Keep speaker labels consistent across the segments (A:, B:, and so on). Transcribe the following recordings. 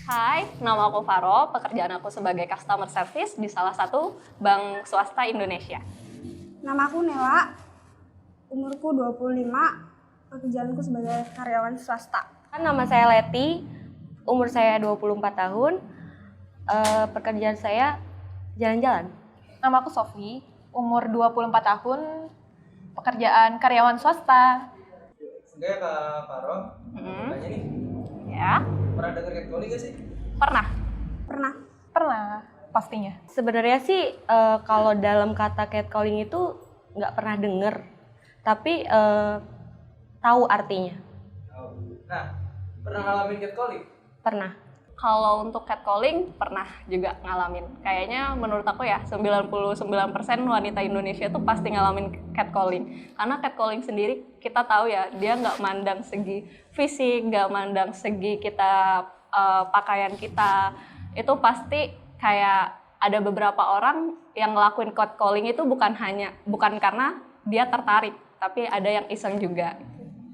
A: Hai, nama aku Faro, pekerjaan aku sebagai customer service di salah satu bank swasta Indonesia.
B: Nama aku Nela, umurku 25, pekerjaanku sebagai karyawan swasta.
C: Nama saya Leti, umur saya 24 tahun, pekerjaan saya jalan-jalan.
D: Nama aku Sofi, umur 24 tahun, pekerjaan karyawan swasta.
E: Enggak ya Kak Faro, tanya nih,
A: Ya,
E: pernah denger catcalling gak sih?
A: pernah.
D: Pernah, pastinya.
C: Sebenarnya sih kalau dalam kata catcalling itu nggak pernah denger, tapi tahu artinya.
E: Nah, pernah ngalamin catcalling?
C: Pernah.
A: Kalau untuk catcalling, pernah juga ngalamin. Kayaknya menurut aku ya, 99% wanita Indonesia itu pasti ngalamin catcalling. Karena catcalling sendiri, kita tahu ya, dia nggak mandang segi fisik, nggak mandang segi kita, pakaian kita. Itu pasti kayak ada beberapa orang yang ngelakuin catcalling itu bukan karena dia tertarik, tapi ada yang iseng juga.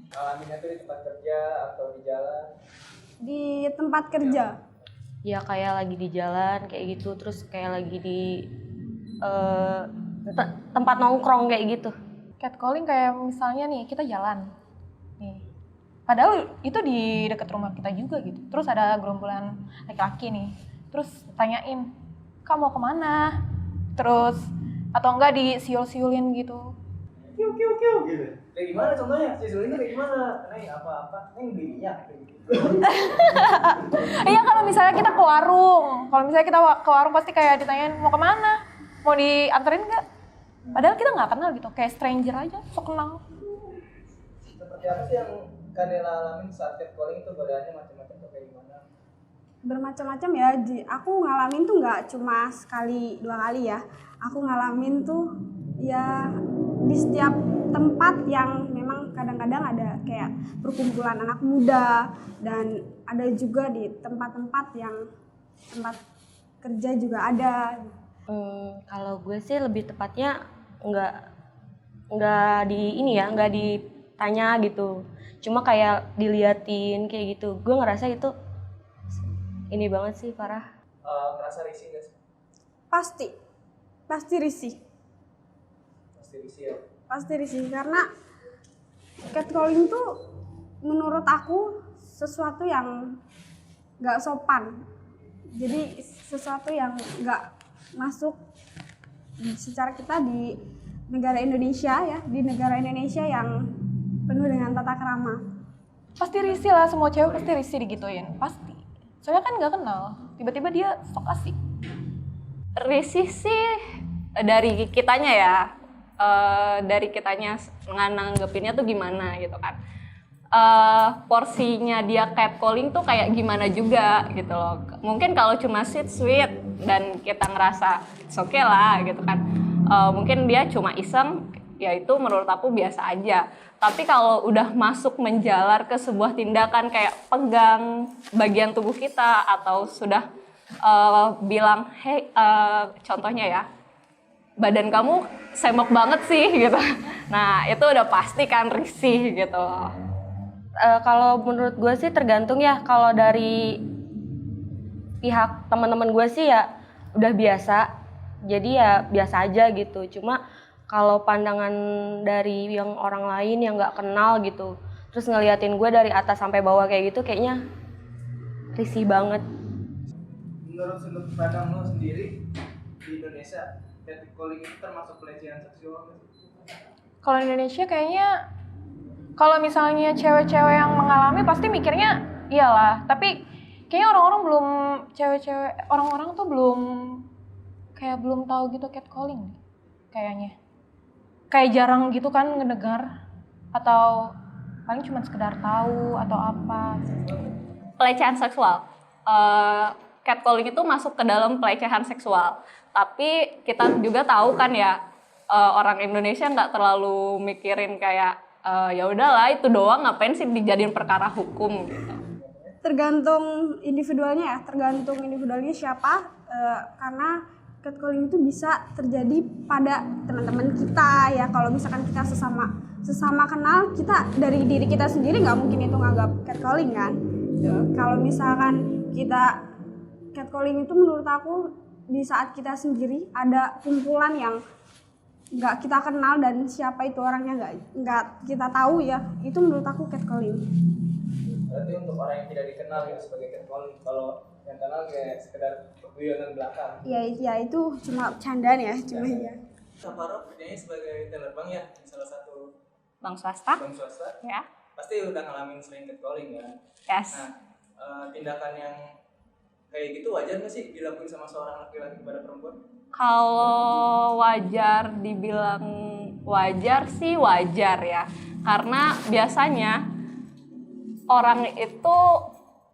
E: Ngalaminnya tuh di tempat kerja atau di jalan?
B: Di tempat kerja.
C: Ya kayak lagi di jalan kayak gitu, terus kayak lagi di tempat nongkrong kayak gitu.
D: Catcalling kayak misalnya nih, kita jalan. Nih. Padahal itu di dekat rumah kita juga gitu. Terus ada gerombolan laki-laki nih. Terus tanyain, "Kak mau kemana?" Terus, atau enggak disiul-siulin gitu.
E: Kiu gitu. Kayak gimana contohnya? Sisulinnya kayak gimana? Neng apa-apa? Neng belinya kayak gitu.
D: Iya, kalau misalnya kita ke warung. Kalau misalnya kita ke warung pasti kayak ditanyain, "Mau kemana? Mau dianterin nggak?" Padahal kita nggak kenal gitu, kayak stranger aja, sok kenal.
E: Seperti apa sih yang Kak Nela alamin saat catcalling itu godaannya macam-macam atau kayak gimana?
B: Bermacam-macam ya. Aku ngalamin tuh nggak cuma sekali, 2 kali ya. Aku ngalamin tuh ya di setiap tempat yang memang kadang-kadang ada kayak perkumpulan anak muda, dan ada juga di tempat-tempat yang tempat kerja juga ada.
C: Kalau gue sih lebih tepatnya nggak ditanya gitu, cuma kayak diliatin kayak gitu. Gue ngerasa itu ini banget sih, parah.
E: Ngerasa risih gak sih?
B: Pasti risih.
E: Pasti risih ya?
B: Pasti risih karena catcalling tuh menurut aku sesuatu yang nggak sopan. Jadi sesuatu yang nggak masuk secara kita di negara Indonesia ya, di negara Indonesia yang penuh dengan tata krama.
D: Pasti risih lah, semua cewek pasti risih digituin, pasti. Soalnya kan nggak kenal, tiba-tiba dia sok asik.
A: Risih sih dari kitanya ya, dari kitanya nanggepinnya tuh gimana gitu kan. Porsinya dia catcalling tuh kayak gimana juga gitu loh. Mungkin kalau cuma sweet dan kita ngerasa it's okay lah gitu kan, mungkin dia cuma iseng, ya itu menurut aku biasa aja. Tapi kalau udah masuk menjalar ke sebuah tindakan kayak pegang bagian tubuh kita, atau sudah bilang, hey, contohnya ya, badan kamu semok banget sih gitu. Nah itu udah pasti kan risih gitu.
C: Kalau menurut gue sih tergantung ya. Kalau dari pihak teman-teman gue sih ya udah biasa, jadi ya biasa aja gitu. Cuma kalau pandangan dari yang orang lain yang nggak kenal gitu, terus ngeliatin gue dari atas sampai bawah kayak gitu, kayaknya risih banget.
E: Menurut sudut pandang lo sendiri, di Indonesia catcalling itu termasuk pelecehan seksual nggak sih?
D: Kalau di Indonesia kayaknya, kalau misalnya cewek-cewek yang mengalami pasti mikirnya iyalah, tapi kayaknya orang-orang tuh belum tahu gitu catcalling kayaknya. Kayak jarang gitu kan ngedengar, atau paling cuma sekedar tahu atau apa.
A: Pelecehan seksual. Catcalling itu masuk ke dalam pelecehan seksual. Tapi kita juga tahu kan ya, orang Indonesia nggak terlalu mikirin kayak ya udahlah itu doang, ngapain sih dijadiin perkara hukum gitu.
B: Tergantung individualnya ya, tergantung individualnya siapa, karena catcalling itu bisa terjadi pada teman-teman kita ya. Kalau misalkan kita sesama kenal, kita dari diri kita sendiri nggak mungkin itu nganggap catcalling kan. Kalau misalkan kita catcalling itu menurut aku di saat kita sendiri ada kumpulan yang nggak kita kenal dan siapa itu orangnya nggak kita tahu ya, itu menurut aku catcalling.
E: Berarti untuk orang yang tidak dikenal ya sebagai catcalling. Kalau yang kenal kayak sekedar guyonan belakang.
B: Ya itu cuma candaan ya, cuma ya.
E: Saparok kerjanya sebagai telerbang ya, di salah satu
A: Bank swasta?
E: bank swasta.
A: Ya.
E: Pasti udah ngalamin sering catcalling kan.
A: Yes.
E: Nah, tindakan yang kayak gitu wajar nggak sih dilakuin sama seorang laki-laki kepada perempuan?
A: Kalau wajar dibilang wajar sih wajar ya. Karena biasanya orang itu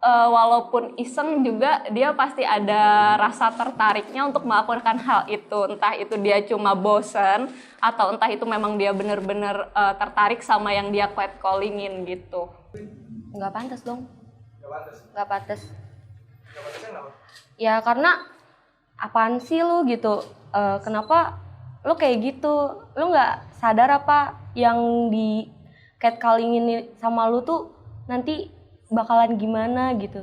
A: walaupun iseng juga dia pasti ada rasa tertariknya untuk melakukan hal itu. Entah itu dia cuma bosen atau entah itu memang dia benar-benar tertarik sama yang dia catcallingin gitu.
C: Nggak pantas dong.
E: Gak pantas.
C: Nggak pantas.
E: Gak pantasnya kenapa?
C: Ya karena apaan sih lu gitu? Kenapa lu kayak gitu? Lu nggak sadar apa yang di catcallingin sama lu tuh nanti bakalan gimana gitu?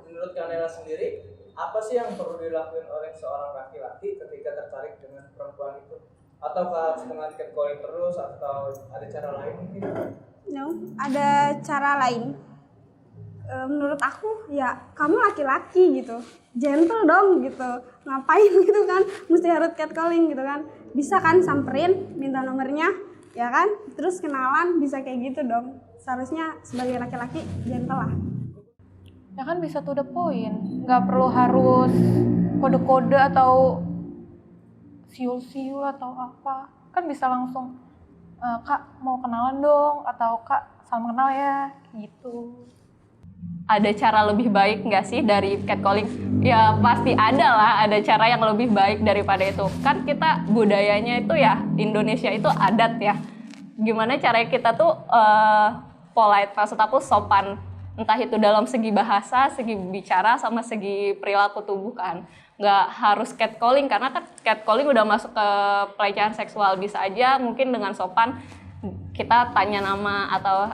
E: Menurut Kanela sendiri, apa sih yang perlu dilakukan oleh seorang laki-laki ketika tertarik dengan perempuan itu? Atau harus dengan catcalling terus atau ada cara lain mungkin?
B: No, ada cara lain. Menurut aku ya kamu laki-laki gitu, gentle dong gitu, ngapain gitu kan, mesti harus catcalling gitu kan, bisa kan samperin, minta nomornya, ya kan, terus kenalan, bisa kayak gitu dong. Seharusnya sebagai laki-laki gentle lah.
D: Ya kan bisa to the point, nggak perlu harus kode-kode atau siul-siul atau apa, kan bisa langsung Kak mau kenalan dong, atau Kak salam kenal ya, gitu.
A: Ada cara lebih baik nggak sih dari catcalling? Ya pasti ada lah, ada cara yang lebih baik daripada itu. Kan kita budayanya itu ya, Indonesia itu adat ya. Gimana caranya kita tuh polite, maksud aku sopan. Entah itu dalam segi bahasa, segi bicara, sama segi perilaku tubuh kan. Nggak harus catcalling, karena kan catcalling udah masuk ke pelecehan seksual. Bisa aja mungkin dengan sopan kita tanya nama atau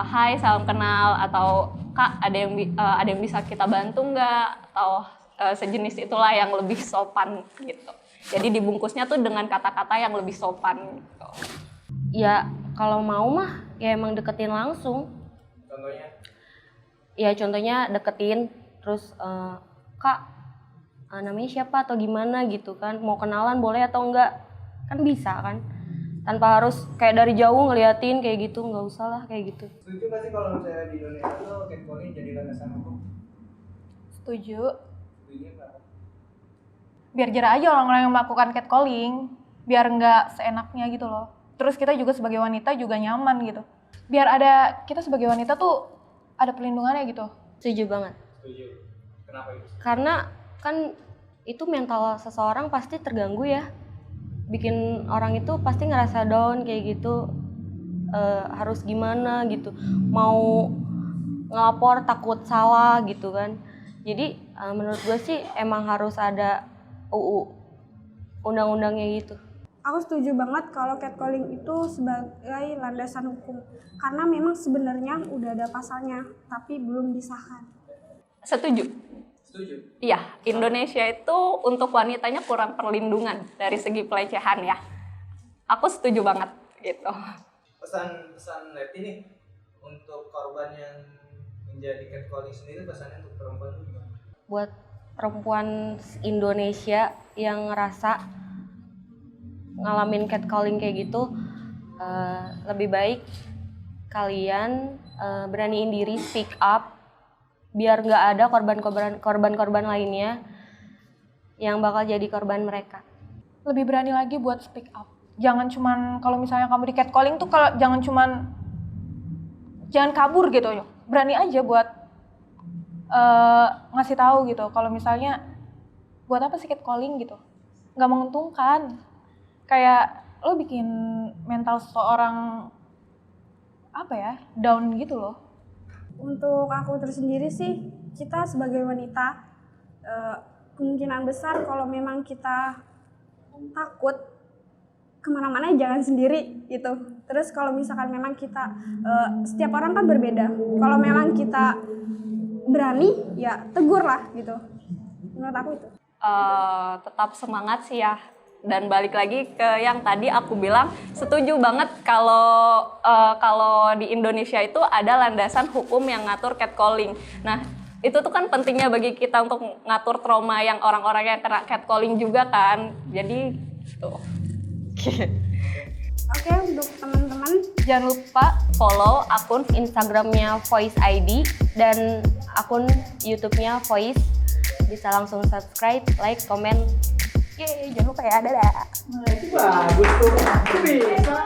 A: hai salam kenal atau Kak ada yang bisa kita bantu nggak, atau sejenis itulah yang lebih sopan gitu. Jadi dibungkusnya tuh dengan kata-kata yang lebih sopan gitu.
C: Ya kalau mau mah ya emang deketin langsung.
E: Contohnya?
C: Ya contohnya deketin terus Kak namanya siapa atau gimana gitu kan, mau kenalan boleh atau enggak, kan bisa kan, tanpa harus kayak dari jauh ngeliatin kayak gitu, nggak usah lah kayak gitu.
E: Setuju nggak sih kalau misalnya di Indonesia tuh catcalling jadi landasan hukum?
D: Setuju.
E: Setuju nggak?
D: Biar jarang aja orang-orang yang melakukan catcalling, biar nggak seenaknya gitu loh. Terus kita juga sebagai wanita juga nyaman gitu. Biar ada, kita sebagai wanita tuh ada perlindungannya gitu.
C: Setuju banget.
E: Setuju. Kenapa itu?
C: Karena kan itu mental seseorang pasti terganggu ya, bikin orang itu pasti ngerasa down kayak gitu, harus gimana gitu, mau ngelapor takut salah gitu kan. Jadi menurut gue sih emang harus ada UU undang-undangnya gitu.
B: Aku setuju banget kalau catcalling itu sebagai landasan hukum, karena memang sebenarnya udah ada pasalnya tapi belum disahkan.
A: Setuju.
E: Setuju.
A: Iya, Indonesia itu untuk wanitanya kurang perlindungan dari segi pelecehan ya. Aku setuju banget gitu.
E: Pesan Leti nih untuk korban yang menjadi catcalling sendiri, pesannya untuk perempuan itu gimana?
C: Buat perempuan Indonesia yang ngerasa ngalamin catcalling kayak gitu, lebih baik kalian beraniin diri, speak up, biar nggak ada korban-korban lainnya yang bakal jadi korban mereka.
D: Lebih berani lagi buat speak up. Jangan cuman kalau misalnya kamu di catcalling tuh kalau jangan kabur gitu. Berani aja buat ngasih tahu gitu. Kalau misalnya buat apa sih catcalling gitu? Nggak menguntungkan. Kayak lo bikin mental seseorang down gitu loh.
B: Untuk aku tersendiri sih, kita sebagai wanita kemungkinan besar kalau memang kita takut kemana-mana jangan sendiri gitu. Terus kalau misalkan memang kita setiap orang kan berbeda. Kalau memang kita berani ya tegur lah gitu. Menurut aku itu.
A: Tetap semangat sih ya. Dan balik lagi ke yang tadi aku bilang, setuju banget kalau di Indonesia itu ada landasan hukum yang ngatur catcalling. Nah, itu tuh kan pentingnya bagi kita untuk ngatur trauma yang orang-orang yang kena catcalling juga kan. Jadi gitu.
B: Oke, untuk teman-teman
C: Jangan lupa
A: Follow akun
C: Instagramnya Voice ID dan akun YouTube-nya Voice. Bisa langsung subscribe, like, komen.
D: Yeay, jangan lupa ya, dadah.
E: Nah itu bagus tuh. Itu bisa.